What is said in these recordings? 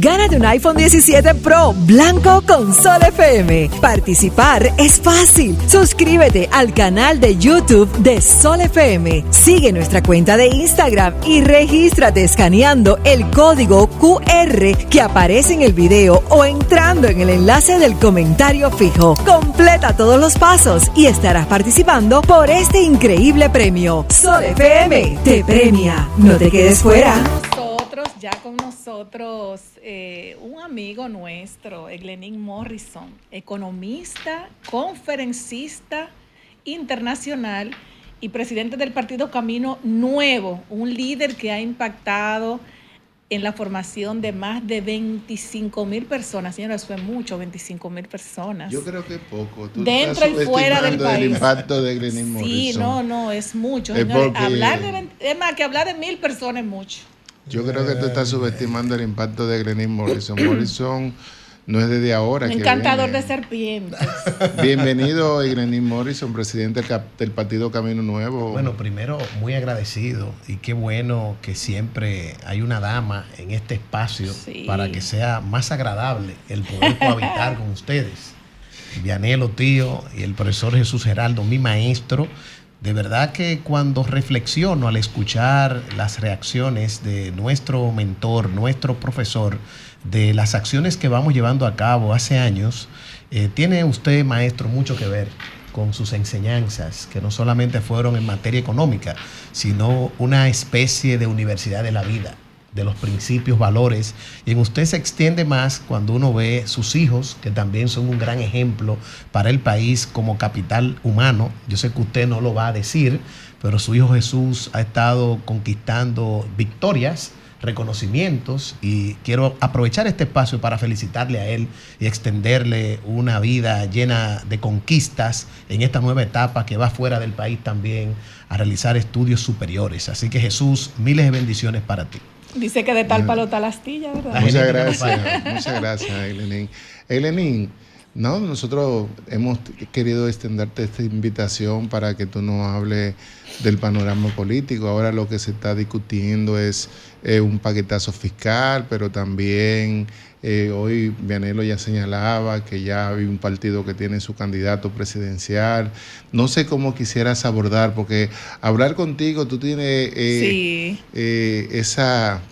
Gánate un iPhone 17 Pro blanco con Sol FM. Participar es fácil. Suscríbete al canal de YouTube de Sol FM. Sigue nuestra cuenta de Instagram y regístrate escaneando el código QR que aparece en el video o entrando en el enlace del comentario fijo. Completa todos los pasos y estarás participando por este increíble premio. Sol FM te premia. No te quedes fuera. Ya con nosotros un amigo nuestro, Eglenín Morrison, economista, conferencista internacional y presidente del partido Camino Nuevo, un líder que ha impactado en la formación de más de 25,000 personas. Señora, eso es mucho, 25,000 personas. Yo creo que es poco. Tú dentro y fuera del país. El impacto de Eglenín Morrison. Sí, no, es mucho. Es Señores, porque... es más, que hablar de 1,000 personas es mucho. Yo creo que tú estás subestimando el impacto de Eglenín Morrison. Morrison no es desde ahora. Un encantador de serpientes. Bienvenido, Eglenín Morrison, presidente del Partido Camino Nuevo. Bueno, primero, muy agradecido y qué bueno que siempre hay una dama en este espacio para que sea más agradable el poder cohabitar con ustedes. Vianelo, tío, y el profesor Jesús Geraldo, mi maestro. De verdad que cuando reflexiono al escuchar las reacciones de nuestro mentor, nuestro profesor, de las acciones que vamos llevando a cabo hace años, tiene usted, maestro, mucho que ver con sus enseñanzas, que no solamente fueron en materia económica, sino una especie de universidad de la vida, de los principios, valores, y en usted se extiende más cuando uno ve sus hijos, que también son un gran ejemplo para el país como capital humano. Yo sé que usted no lo va a decir, pero su hijo Jesús ha estado conquistando victorias, reconocimientos, y quiero aprovechar este espacio para felicitarle a él y extenderle una vida llena de conquistas en esta nueva etapa que va fuera del país también a realizar estudios superiores. Así que Jesús, miles de bendiciones para ti. Dice que de tal palo tal astilla, ¿verdad? Muchas gracias, Eglenín. Eglenín, no, nosotros hemos querido extenderte esta invitación para que tú nos hables del panorama político. Ahora lo que se está discutiendo es un paquetazo fiscal, pero también hoy Vianelo ya señalaba que ya hay un partido que tiene su candidato presidencial. No sé cómo quisieras abordar, porque hablar contigo, tú tienes esa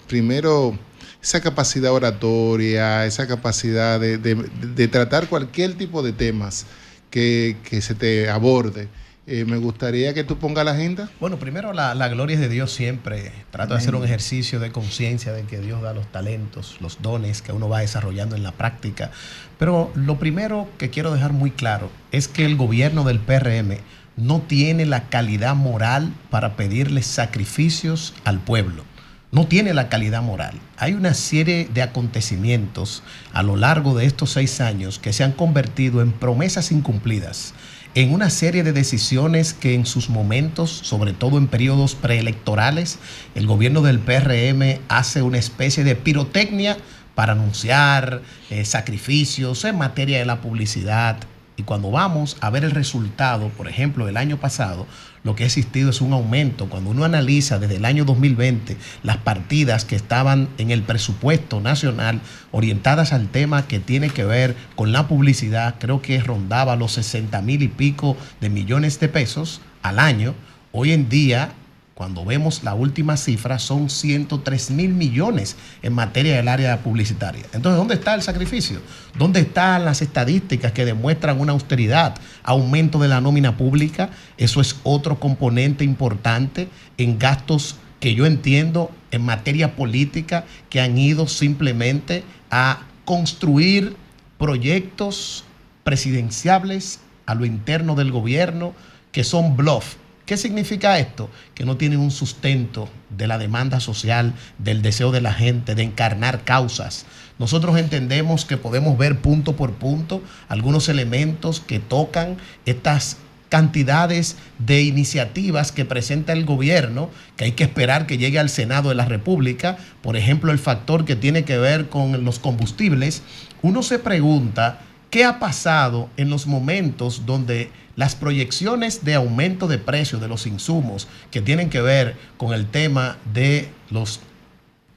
capacidad oratoria, esa capacidad de tratar cualquier tipo de temas que se te aborde. Me gustaría que tú pongas la agenda. Bueno, primero la gloria es de Dios siempre. Trato de hacer un ejercicio de conciencia de que Dios da los talentos, los dones que uno va desarrollando en la práctica. Pero lo primero que quiero dejar muy claro es que el gobierno del PRM no tiene la calidad moral para pedirle sacrificios al pueblo. No tiene la calidad moral. Hay una serie de acontecimientos a lo largo de estos 6 años que se han convertido en promesas incumplidas, en una serie de decisiones que en sus momentos, sobre todo en periodos preelectorales, el gobierno del PRM hace una especie de pirotecnia para anunciar sacrificios en materia de la publicidad. Y cuando vamos a ver el resultado, por ejemplo, del año pasado, lo que ha existido es un aumento. Cuando uno analiza desde el año 2020 las partidas que estaban en el presupuesto nacional orientadas al tema que tiene que ver con la publicidad, creo que rondaba los 60,000 y pico de millones de pesos al año. Hoy en día, cuando vemos la última cifra, son 103,000 millones en materia del área publicitaria. Entonces, ¿dónde está el sacrificio? ¿Dónde están las estadísticas que demuestran una austeridad, aumento de la nómina pública? Eso es otro componente importante en gastos que yo entiendo en materia política que han ido simplemente a construir proyectos presidenciables a lo interno del gobierno que son bluff. ¿Qué significa esto? Que no tienen un sustento de la demanda social, del deseo de la gente, de encarnar causas. Nosotros entendemos que podemos ver punto por punto algunos elementos que tocan estas cantidades de iniciativas que presenta el gobierno, que hay que esperar que llegue al Senado de la República. Por ejemplo, el factor que tiene que ver con los combustibles. Uno se pregunta, ¿qué ha pasado en los momentos donde las proyecciones de aumento de precios de los insumos que tienen que ver con el tema de los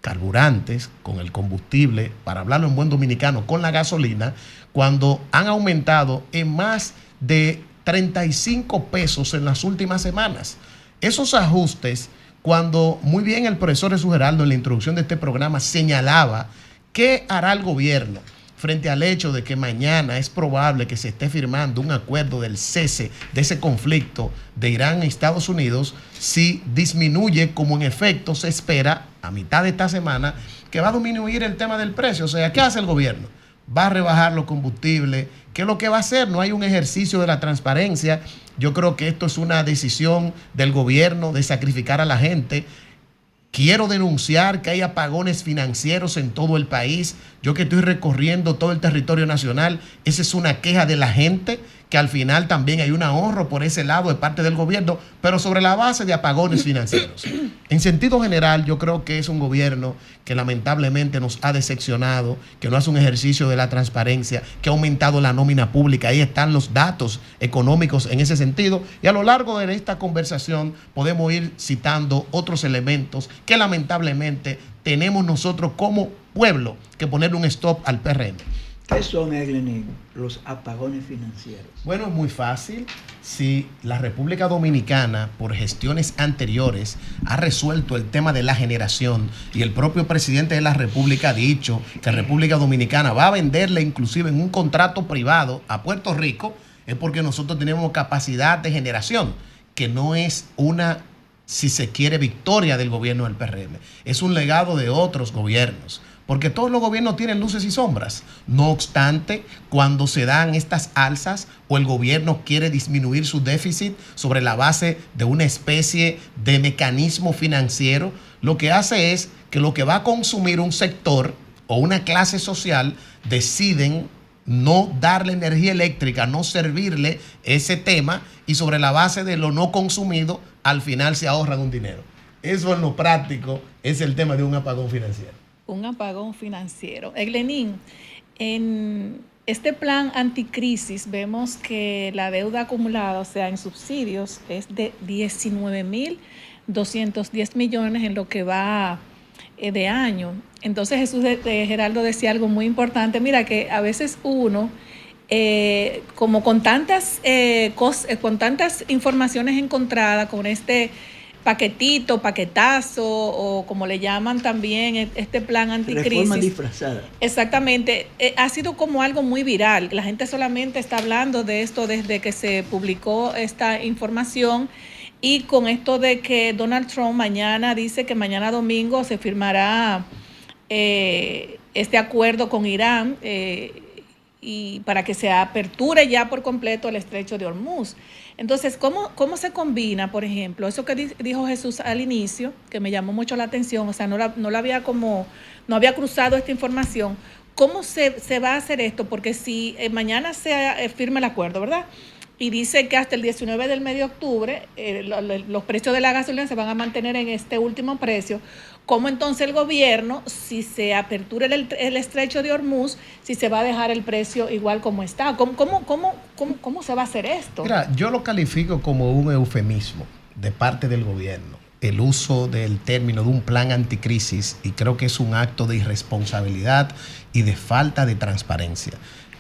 carburantes, con el combustible, para hablarlo en buen dominicano, con la gasolina, cuando han aumentado en más de 35 pesos en las últimas semanas. Esos ajustes, cuando muy bien el profesor Jesús Geraldo en la introducción de este programa señalaba qué hará el gobierno frente al hecho de que mañana es probable que se esté firmando un acuerdo del cese de ese conflicto de Irán y Estados Unidos, si disminuye, como en efecto se espera a mitad de esta semana, que va a disminuir el tema del precio. O sea, ¿qué hace el gobierno? Va a rebajar los combustibles. ¿Qué es lo que va a hacer? No hay un ejercicio de la transparencia. Yo creo que esto es una decisión del gobierno de sacrificar a la gente. Quiero denunciar que hay apagones financieros en todo el país. Yo que estoy recorriendo todo el territorio nacional, esa es una queja de la gente, que al final también hay un ahorro por ese lado de parte del gobierno, pero sobre la base de apagones financieros. En sentido general, yo creo que es un gobierno que lamentablemente nos ha decepcionado, que no hace un ejercicio de la transparencia, que ha aumentado la nómina pública. Ahí están los datos económicos en ese sentido. Y a lo largo de esta conversación podemos ir citando otros elementos que lamentablemente tenemos nosotros como pueblo que ponerle un stop al PRM. ¿Qué son, Eglenin, los apagones financieros? Bueno, es muy fácil. Si la República Dominicana, por gestiones anteriores, ha resuelto el tema de la generación, y el propio presidente de la República ha dicho que la República Dominicana va a venderle inclusive en un contrato privado a Puerto Rico, es porque nosotros tenemos capacidad de generación, que no es una, si se quiere, victoria del gobierno del PRM. Es un legado de otros gobiernos. Porque todos los gobiernos tienen luces y sombras. No obstante, cuando se dan estas alzas o el gobierno quiere disminuir su déficit sobre la base de una especie de mecanismo financiero, lo que hace es que lo que va a consumir un sector o una clase social deciden no darle energía eléctrica, no servirle ese tema, y sobre la base de lo no consumido, al final se ahorran un dinero. Eso en lo práctico es el tema de un apagón financiero. Un apagón financiero. Eglenin, en este plan anticrisis vemos que la deuda acumulada, o sea, en subsidios, es de 19.210 millones en lo que va de año. Entonces Jesús Geraldo decía algo muy importante. Mira, que a veces uno, como con tantas informaciones encontradas, con este paquetazo, o como le llaman también, este plan anticrisis. Reforma disfrazada. Exactamente. Ha sido como algo muy viral. La gente solamente está hablando de esto desde que se publicó esta información, y con esto de que Donald Trump mañana dice que mañana domingo se firmará este acuerdo con Irán, y para que se aperture ya por completo el estrecho de Hormuz. Entonces, ¿cómo se combina, por ejemplo, eso que dijo Jesús al inicio, que me llamó mucho la atención? O sea, no había cruzado esta información. ¿Cómo se va a hacer esto? Porque si mañana se firma el acuerdo, ¿verdad? Y dice que hasta el 19 del mes de octubre los precios de la gasolina se van a mantener en este último precio. ¿Cómo entonces el gobierno, si se apertura el estrecho de Hormuz, si se va a dejar el precio igual como está? ¿Cómo se va a hacer esto? Mira, yo lo califico como un eufemismo de parte del gobierno, el uso del término de un plan anticrisis, y creo que es un acto de irresponsabilidad y de falta de transparencia.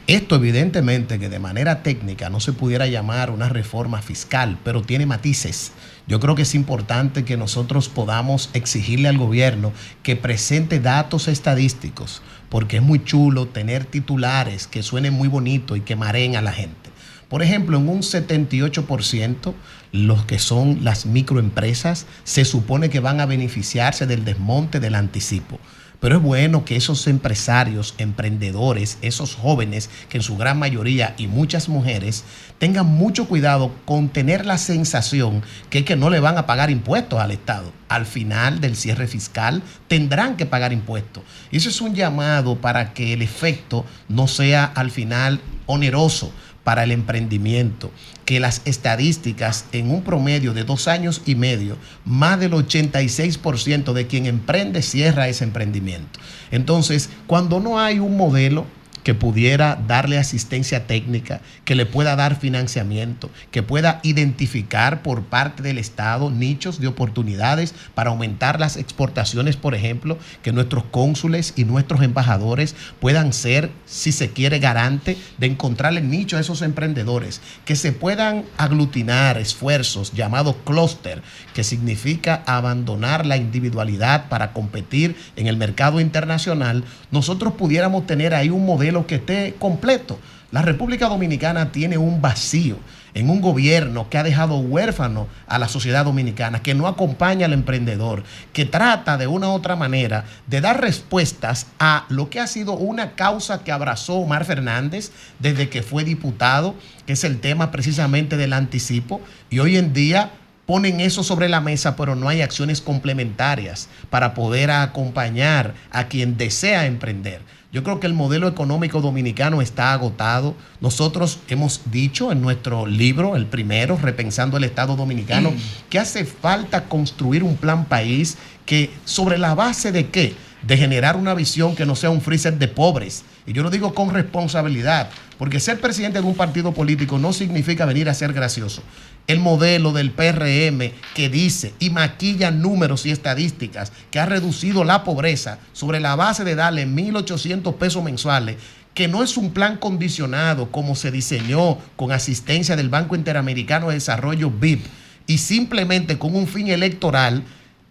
Esto evidentemente que de manera técnica no se pudiera llamar una reforma fiscal, pero tiene matices. Yo creo que es importante que nosotros podamos exigirle al gobierno que presente datos estadísticos, porque es muy chulo tener titulares que suenen muy bonito y que mareen a la gente. Por ejemplo, en un 78%, los que son las microempresas se supone que van a beneficiarse del desmonte del anticipo. Pero es bueno que esos empresarios, emprendedores, esos jóvenes, que en su gran mayoría y muchas mujeres, tengan mucho cuidado con tener la sensación que no le van a pagar impuestos al Estado. Al final del cierre fiscal tendrán que pagar impuestos. Y eso es un llamado para que el efecto no sea al final oneroso para el emprendimiento, que las estadísticas en un promedio de 2 años y medio, más del 86% de quien emprende cierra ese emprendimiento. Entonces, cuando no hay un modelo, que pudiera darle asistencia técnica, que le pueda dar financiamiento, que pueda identificar por parte del Estado nichos de oportunidades para aumentar las exportaciones, por ejemplo, que nuestros cónsules y nuestros embajadores puedan ser, si se quiere, garante de encontrarle nicho a esos emprendedores, que se puedan aglutinar esfuerzos llamados clúster, que significa abandonar la individualidad para competir en el mercado internacional. Nosotros pudiéramos tener ahí un modelo que esté completo. La República Dominicana tiene un vacío en un gobierno que ha dejado huérfano a la sociedad dominicana, que no acompaña al emprendedor, que trata de una u otra manera de dar respuestas a lo que ha sido una causa que abrazó Omar Fernández desde que fue diputado, que es el tema precisamente del anticipo, y hoy en día ponen eso sobre la mesa, pero no hay acciones complementarias para poder acompañar a quien desea emprender. Yo creo que el modelo económico dominicano está agotado. Nosotros hemos dicho en nuestro libro, el primero, Repensando el Estado Dominicano, que hace falta construir un plan país que, ¿sobre la base de qué? De generar una visión que no sea un freezer de pobres. Y yo lo digo con responsabilidad, porque ser presidente de un partido político no significa venir a ser gracioso. El modelo del PRM que dice y maquilla números y estadísticas que ha reducido la pobreza sobre la base de darle 1.800 pesos mensuales, que no es un plan condicionado como se diseñó con asistencia del Banco Interamericano de Desarrollo BIP y simplemente con un fin electoral,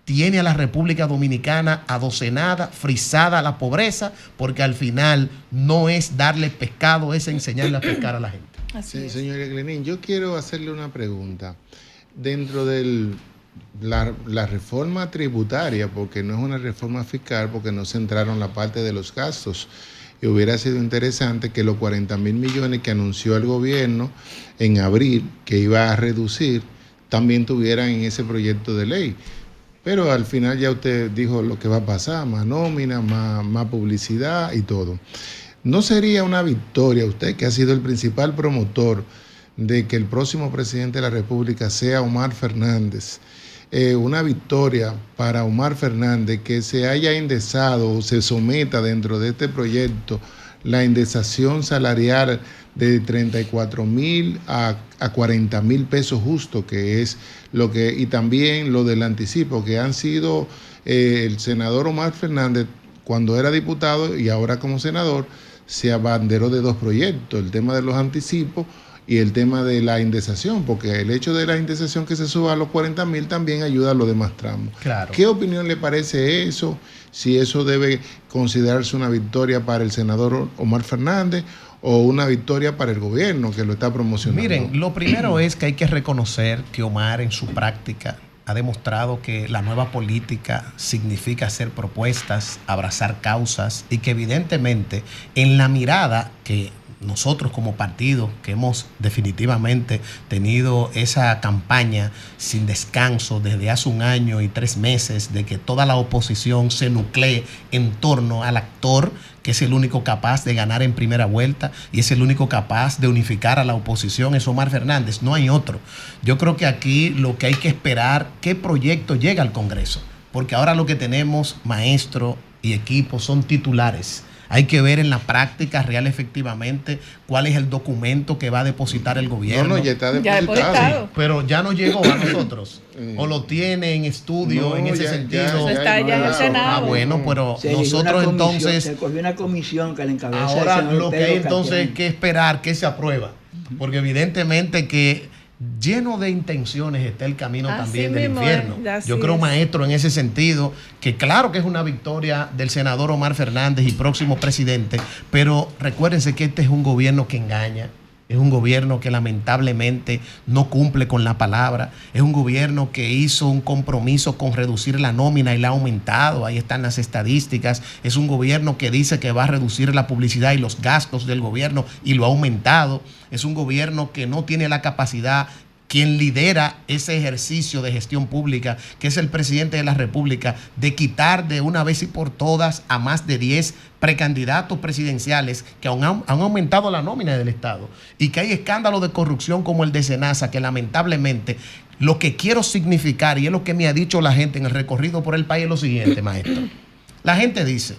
tiene a la República Dominicana adocenada, frisada a la pobreza, porque al final no es darle pescado, es enseñarle a pescar a la gente. Sí, señor Eglenín, yo quiero hacerle una pregunta. Dentro de la reforma tributaria, porque no es una reforma fiscal, porque no centraron la parte de los gastos, y hubiera sido interesante que los 40,000 millones que anunció el gobierno en abril, que iba a reducir, también tuvieran en ese proyecto de ley. Pero al final ya usted dijo lo que va a pasar, más nómina, más publicidad y todo. ¿No sería una victoria, usted que ha sido el principal promotor de que el próximo presidente de la República sea Omar Fernández, una victoria para Omar Fernández que se haya indexado o se someta dentro de este proyecto la indexación salarial de 34,000 a 40,000 pesos justo, que es lo que, y también lo del anticipo, que han sido el senador Omar Fernández cuando era diputado y ahora como senador se abanderó de dos proyectos, el tema de los anticipos y el tema de la indexación, porque el hecho de la indexación que se suba a los 40,000 también ayuda a los demás tramos. Claro. ¿Qué opinión le parece eso? Si eso debe considerarse una victoria para el senador Omar Fernández o una victoria para el gobierno que lo está promocionando. Miren, lo primero es que hay que reconocer que Omar en su práctica ha demostrado que la nueva política significa hacer propuestas, abrazar causas y que evidentemente en la mirada que nosotros como partido, que hemos definitivamente tenido esa campaña sin descanso desde hace 1 año y 3 meses de que toda la oposición se nuclee en torno al actor que es el único capaz de ganar en primera vuelta y es el único capaz de unificar a la oposición, es Omar Fernández, no hay otro. Yo creo que aquí lo que hay que esperar, qué proyecto llega al Congreso, porque ahora lo que tenemos, maestro y equipo, son titulares. Hay que ver en la práctica real efectivamente cuál es el documento que va a depositar el gobierno. No, ya está depositado. Sí, pero ya no llegó a nosotros. O lo tiene en estudio en ese sentido. Está ya en el Senado. Bueno, pero nosotros entonces... Se cogió una comisión que le encabeza. Ahora lo que hay entonces es que esperar que se aprueba. Porque evidentemente que lleno de intenciones está el camino también del infierno. Yo creo, maestro, en ese sentido, que claro que es una victoria del senador Omar Fernández y próximo presidente, pero recuérdense que este es un gobierno que engaña, es un gobierno que lamentablemente no cumple con la palabra, es un gobierno que hizo un compromiso con reducir la nómina y la ha aumentado, ahí están las estadísticas, es un gobierno que dice que va a reducir la publicidad y los gastos del gobierno y lo ha aumentado, es un gobierno que no tiene la capacidad. Quien lidera ese ejercicio de gestión pública, que es el presidente de la República, de quitar de una vez y por todas a más de 10 precandidatos presidenciales que han aumentado la nómina del Estado y que hay escándalos de corrupción como el de Senasa, que lamentablemente lo que quiero significar, y es lo que me ha dicho la gente en el recorrido por el país, es lo siguiente, maestro. La gente dice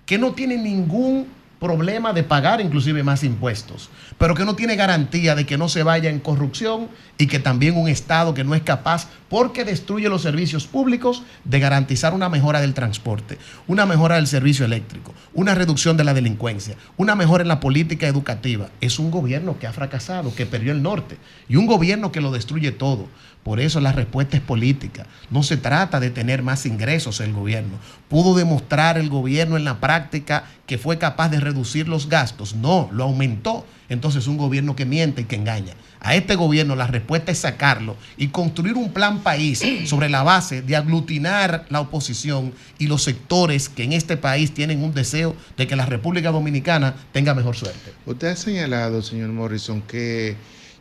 que no tiene ningún problema de pagar inclusive más impuestos, pero que no tiene garantía de que no se vaya en corrupción y que también un Estado que no es capaz, porque destruye los servicios públicos, de garantizar una mejora del transporte, una mejora del servicio eléctrico, una reducción de la delincuencia, una mejora en la política educativa. Es un gobierno que ha fracasado, que perdió el norte, y un gobierno que lo destruye todo. Por eso la respuesta es política. No se trata de tener más ingresos el gobierno. ¿Pudo demostrar el gobierno en la práctica que fue capaz de reducir los gastos? No, lo aumentó. Entonces un gobierno que miente y que engaña. A este gobierno la respuesta es sacarlo y construir un plan país sobre la base de aglutinar la oposición y los sectores que en este país tienen un deseo de que la República Dominicana tenga mejor suerte. Usted ha señalado, señor Morrison, que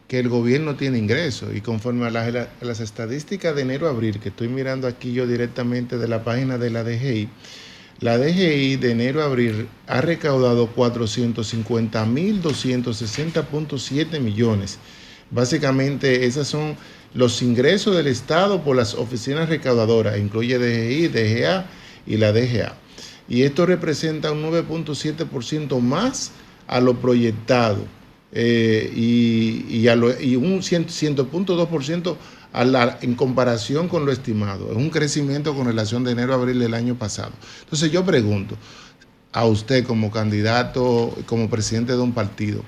el gobierno tiene ingresos, y conforme a las estadísticas de enero a abril, que estoy mirando aquí yo directamente de la página de la DGI de enero a abril ha recaudado 450.260.7 millones. Básicamente esos son los ingresos del Estado por las oficinas recaudadoras, incluye DGI, DGA y la DGA. Y esto representa un 9.7% más a lo proyectado. Y un 100.2% en comparación con lo estimado. Es un crecimiento con relación de enero a abril del año pasado. Entonces yo pregunto a usted como candidato, como presidente de un partido,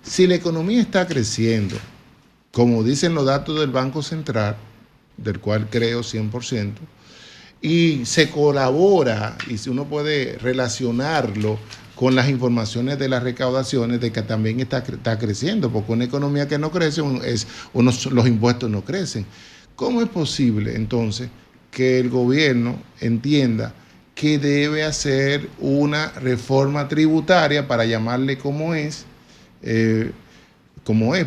si la economía está creciendo, como dicen los datos del Banco Central, del cual creo 100%, y se colabora, y si uno puede relacionarlo con las informaciones de las recaudaciones, de que también está creciendo, porque una economía que no crece, los impuestos no crecen. ¿Cómo es posible entonces que el gobierno entienda que debe hacer una reforma tributaria, para llamarle como es,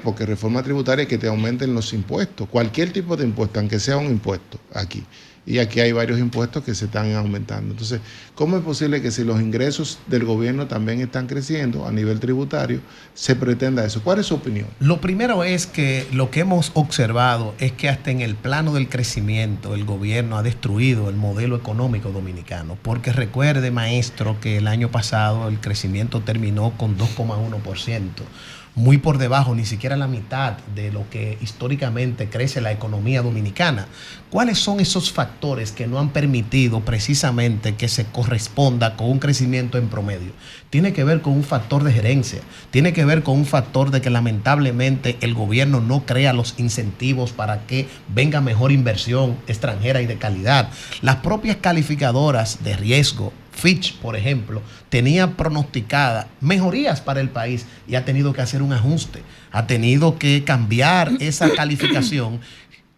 porque reforma tributaria es que te aumenten los impuestos, cualquier tipo de impuesto, aunque sea un impuesto aquí? Y aquí hay varios impuestos que se están aumentando. Entonces, ¿cómo es posible que si los ingresos del gobierno también están creciendo a nivel tributario, se pretenda eso? ¿Cuál es su opinión? Lo primero es que lo que hemos observado es que hasta en el plano del crecimiento el gobierno ha destruido el modelo económico dominicano. Porque recuerde, maestro, que el año pasado el crecimiento terminó con 2,1%. Muy por debajo, ni siquiera la mitad de lo que históricamente crece la economía dominicana. ¿Cuáles son esos factores que no han permitido precisamente que se corresponda con un crecimiento en promedio? Tiene que ver con un factor de gerencia, tiene que ver con un factor de que lamentablemente el gobierno no crea los incentivos para que venga mejor inversión extranjera y de calidad. Las propias calificadoras de riesgo, Fitch, por ejemplo, tenía pronosticadas mejorías para el país y ha tenido que hacer un ajuste, ha tenido que cambiar esa calificación,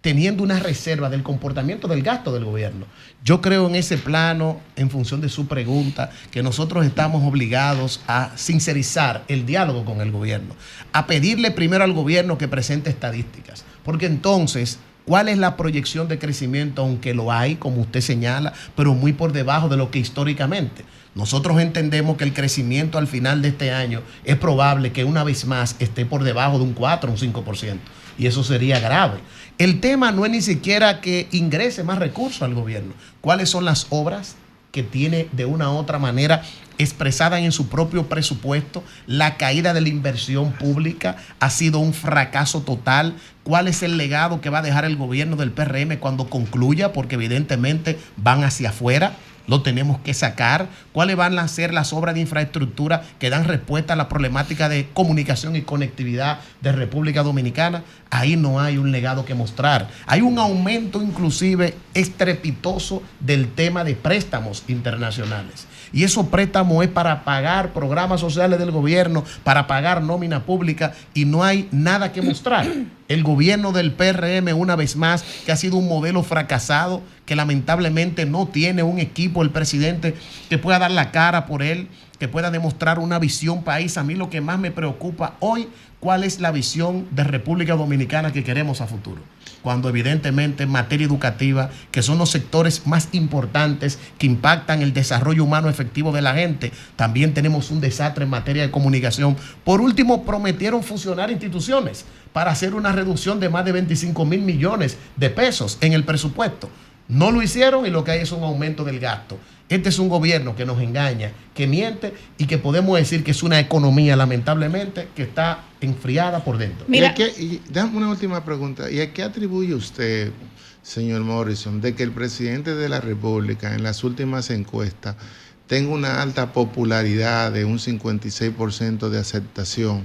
teniendo una reserva del comportamiento del gasto del gobierno. Yo creo en ese plano, en función de su pregunta, que nosotros estamos obligados a sincerizar el diálogo con el gobierno, a pedirle primero al gobierno que presente estadísticas, porque entonces, ¿cuál es la proyección de crecimiento? Aunque lo hay, como usted señala, pero muy por debajo de lo que históricamente. Nosotros entendemos que el crecimiento al final de este año es probable que una vez más esté por debajo de un 4 o un 5%. Y eso sería grave. El tema no es ni siquiera que ingrese más recursos al gobierno. ¿Cuáles son las obras que tiene de una u otra manera expresada en su propio presupuesto? La caída de la inversión pública ha sido un fracaso total. ¿Cuál es el legado que va a dejar el gobierno del PRM cuando concluya? Porque evidentemente van hacia afuera. Lo tenemos que sacar. ¿Cuáles van a ser las obras de infraestructura que dan respuesta a la problemática de comunicación y conectividad de República Dominicana? Ahí no hay un legado que mostrar. Hay un aumento inclusive estrepitoso del tema de préstamos internacionales. Y esos préstamos es para pagar programas sociales del gobierno, para pagar nómina pública, y no hay nada que mostrar. El gobierno del PRM, una vez más, que ha sido un modelo fracasado, que lamentablemente no tiene un equipo, el presidente, que pueda dar la cara por él, que pueda demostrar una visión país. A mí lo que más me preocupa hoy, ¿cuál es la visión de República Dominicana que queremos a futuro? Cuando evidentemente en materia educativa, que son los sectores más importantes que impactan el desarrollo humano efectivo de la gente, también tenemos un desastre en materia de comunicación. Por último, prometieron fusionar instituciones para hacer una reducción de más de 25.000 millones de pesos en el presupuesto. No lo hicieron y lo que hay es un aumento del gasto. Este es un gobierno que nos engaña, que miente y que podemos decir que es una economía, lamentablemente, que está enfriada por dentro. Mira, Dame una última pregunta. ¿Y a qué atribuye usted, señor Morrison, de que el presidente de la República en las últimas encuestas tenga una alta popularidad de un 56% de aceptación?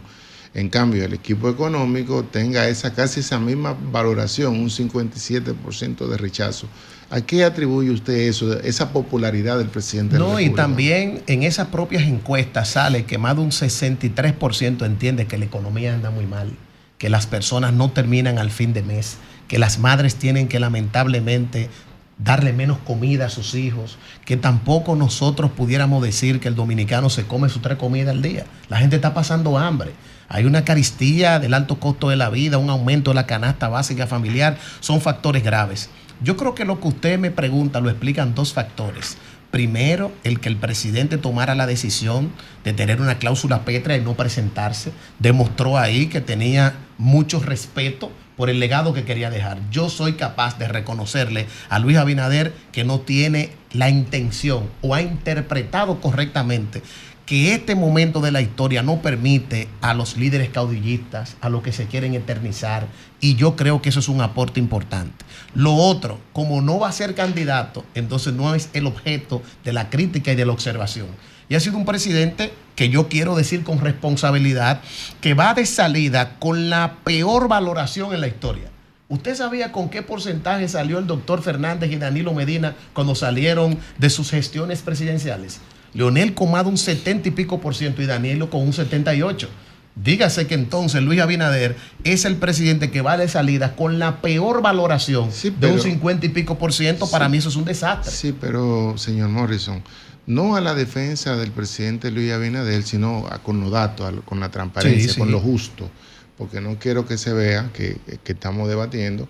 En cambio, el equipo económico tenga casi esa misma valoración, un 57% de rechazo. ¿A qué atribuye usted eso, esa popularidad del presidente de la República? Y también en esas propias encuestas sale que más de un 63% entiende que la economía anda muy mal, que las personas no terminan al fin de mes, que las madres tienen que lamentablemente darle menos comida a sus hijos, que tampoco nosotros pudiéramos decir que el dominicano se come sus 3 comidas al día. La gente está pasando hambre. Hay una carestía del alto costo de la vida, un aumento de la canasta básica familiar, son factores graves. Yo creo que lo que usted me pregunta lo explican 2 factores. Primero, el que el presidente tomara la decisión de tener una cláusula pétrea y no presentarse, demostró ahí que tenía mucho respeto por el legado que quería dejar. Yo soy capaz de reconocerle a Luis Abinader que no tiene la intención o ha interpretado correctamente que este momento de la historia no permite a los líderes caudillistas, a los que se quieren eternizar, y yo creo que eso es un aporte importante. Lo otro, como no va a ser candidato, entonces no es el objeto de la crítica y de la observación. Y ha sido un presidente que yo quiero decir con responsabilidad que va de salida con la peor valoración en la historia. ¿Usted sabía con qué porcentaje salió el doctor Fernández y Danilo Medina cuando salieron de sus gestiones presidenciales? Leonel con más de un 70 y pico % y Danilo con un 78%. Dígase que entonces Luis Abinader es el presidente que va de salida con la peor valoración de un 50 y pico %. Para mí eso es un desastre. Sí, pero señor Morrison, no a la defensa del presidente Luis Abinader, sino con los datos, con la transparencia, con lo justo, porque no quiero que se vea que estamos debatiendo,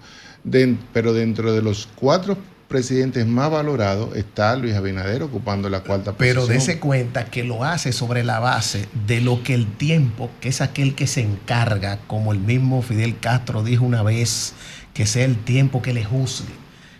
pero dentro de los 4 presidentes más valorados está Luis Abinader ocupando la 4ª posición. Pero dése cuenta que lo hace sobre la base de lo que el tiempo, que es aquel que se encarga, como el mismo Fidel Castro dijo una vez, que sea el tiempo que le juzgue.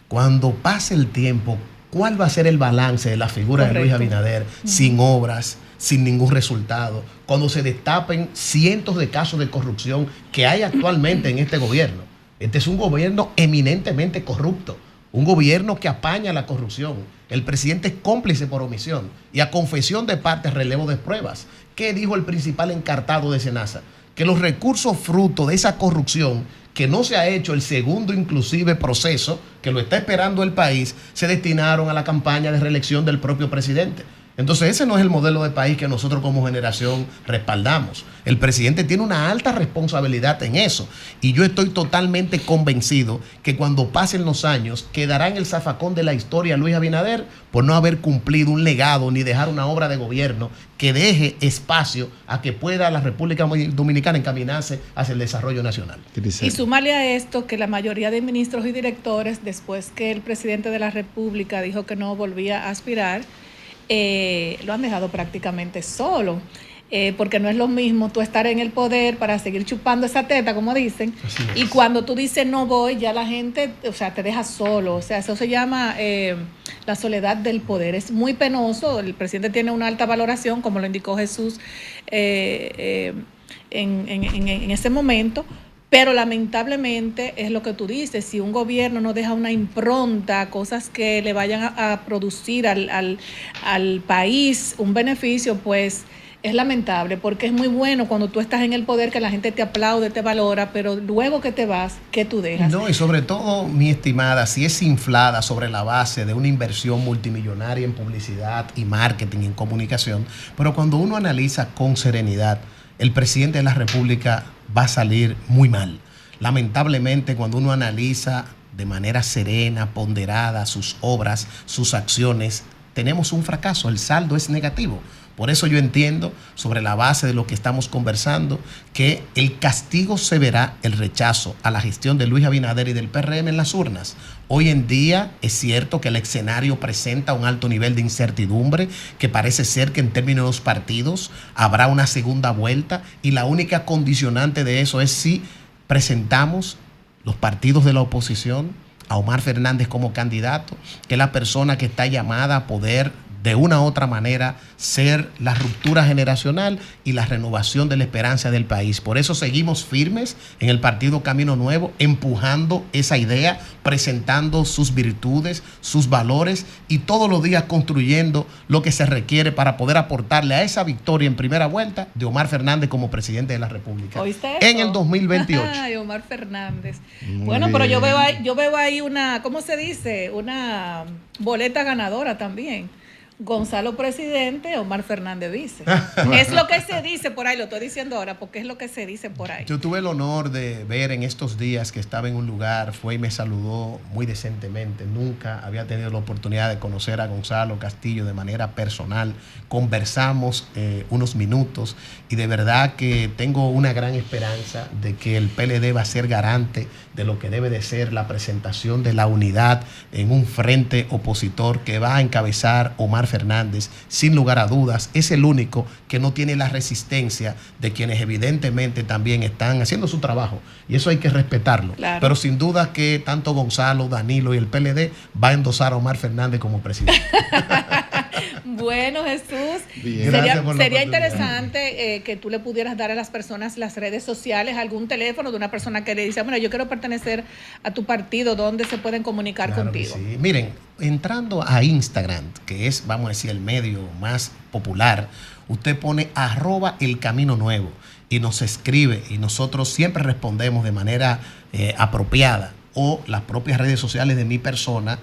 Cuando pase el tiempo, ¿cuál va a ser el balance de la figura de Luis Abinader sin obras, sin ningún resultado? Cuando se destapen cientos de casos de corrupción que hay actualmente en este gobierno. Este es un gobierno eminentemente corrupto. Un gobierno que apaña la corrupción. El presidente es cómplice por omisión y a confesión de parte relevo de pruebas. ¿Qué dijo el principal encartado de Senasa? Que los recursos fruto de esa corrupción, que no se ha hecho el segundo inclusive proceso, que lo está esperando el país, se destinaron a la campaña de reelección del propio presidente. Entonces ese no es el modelo de país que nosotros como generación respaldamos. El presidente tiene una alta responsabilidad en eso y yo estoy totalmente convencido que cuando pasen los años quedará en el zafacón de la historia Luis Abinader por no haber cumplido un legado ni dejar una obra de gobierno que deje espacio a que pueda la República Dominicana encaminarse hacia el desarrollo nacional. Y sumarle a esto que la mayoría de ministros y directores, después que el presidente de la República dijo que no volvía a aspirar, lo han dejado prácticamente solo, porque no es lo mismo tú estar en el poder para seguir chupando esa teta, como dicen, y cuando tú dices no voy, ya la gente, o sea, te deja solo. O sea, eso se llama la soledad del poder. Es muy penoso. El presidente tiene una alta valoración, como lo indicó Jesús en ese momento. Pero lamentablemente es lo que tú dices, si un gobierno no deja una impronta, cosas que le vayan a producir al país un beneficio, pues es lamentable, porque es muy bueno cuando tú estás en el poder que la gente te aplaude, te valora, pero luego que te vas, ¿qué tú dejas? No, y sobre todo, mi estimada, si es inflada sobre la base de una inversión multimillonaria en publicidad y marketing, en comunicación, pero cuando uno analiza con serenidad, el presidente de la República va a salir muy mal. Lamentablemente, cuando uno analiza de manera serena, ponderada sus obras, sus acciones, tenemos un fracaso, el saldo es negativo. Por eso yo entiendo, sobre la base de lo que estamos conversando, que el castigo se verá, el rechazo a la gestión de Luis Abinader y del PRM en las urnas. Hoy en día es cierto que el escenario presenta un alto nivel de incertidumbre, que parece ser que en términos de los partidos habrá una segunda vuelta y la única condicionante de eso es si presentamos los partidos de la oposición a Omar Fernández como candidato, que es la persona que está llamada a poder de una u otra manera ser la ruptura generacional y la renovación de la esperanza del país. Por eso seguimos firmes en el Partido Camino Nuevo, empujando esa idea, presentando sus virtudes, sus valores y todos los días construyendo lo que se requiere para poder aportarle a esa victoria en primera vuelta de Omar Fernández como presidente de la República en el 2028. Ay, Omar Fernández. Muy Bueno, pero yo bien. veo ahí una, ¿cómo se dice? Una boleta ganadora también. Gonzalo presidente, Omar Fernández vice. Es lo que se dice por ahí, lo estoy diciendo ahora porque es lo que se dice por ahí. Yo tuve el honor de ver en estos días que estaba en un lugar, fue y me saludó muy decentemente. Nunca había tenido la oportunidad de conocer a Gonzalo Castillo de manera personal. Conversamos unos minutos y de verdad que tengo una gran esperanza de que el PLD va a ser garante de lo que debe de ser la presentación de la unidad en un frente opositor que va a encabezar Omar Fernández. Sin lugar a dudas, es el único que no tiene la resistencia de quienes evidentemente también están haciendo su trabajo y eso hay que respetarlo. Claro. Pero sin duda que tanto Gonzalo, Danilo y el PLD va a endosar a Omar Fernández como presidente. Bueno, Jesús, Bien. Gracias por la sería oportunidad. interesante que tú le pudieras dar a las personas las redes sociales, algún teléfono de una persona que le dice, bueno, yo quiero pertenecer a tu partido, ¿dónde se pueden comunicar Claro que contigo? sí. Miren, entrando a Instagram, que es, vamos a decir, el medio más popular, usted pone @elcaminonuevo y nos escribe y nosotros siempre respondemos de manera apropiada, o las propias redes sociales de mi persona,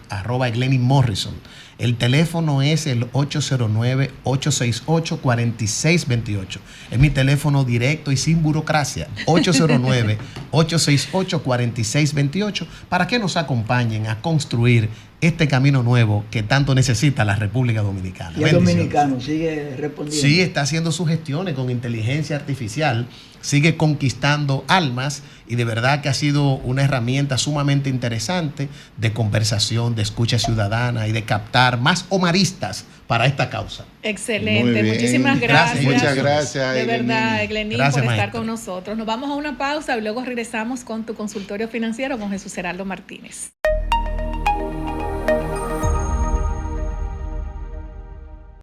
@Glenny Morrison. El teléfono es el 809-868-4628. Es mi teléfono directo y sin burocracia. 809-868-4628 para que nos acompañen a construir este camino nuevo que tanto necesita la República Dominicana. Y el Bendiciones. dominicano sigue respondiendo. Sí, está haciendo sus gestiones con inteligencia artificial, sigue conquistando almas y de verdad que ha sido una herramienta sumamente interesante de conversación, de escucha ciudadana y de captar más omaristas para esta causa. Excelente, Muy bien. muchísimas gracias. Muchas gracias, De Eglenín. verdad, Eglenín, Gracias, por estar maestra. con nosotros. Nos vamos a una pausa y luego regresamos con tu consultorio financiero con Jesús Heraldo Martínez.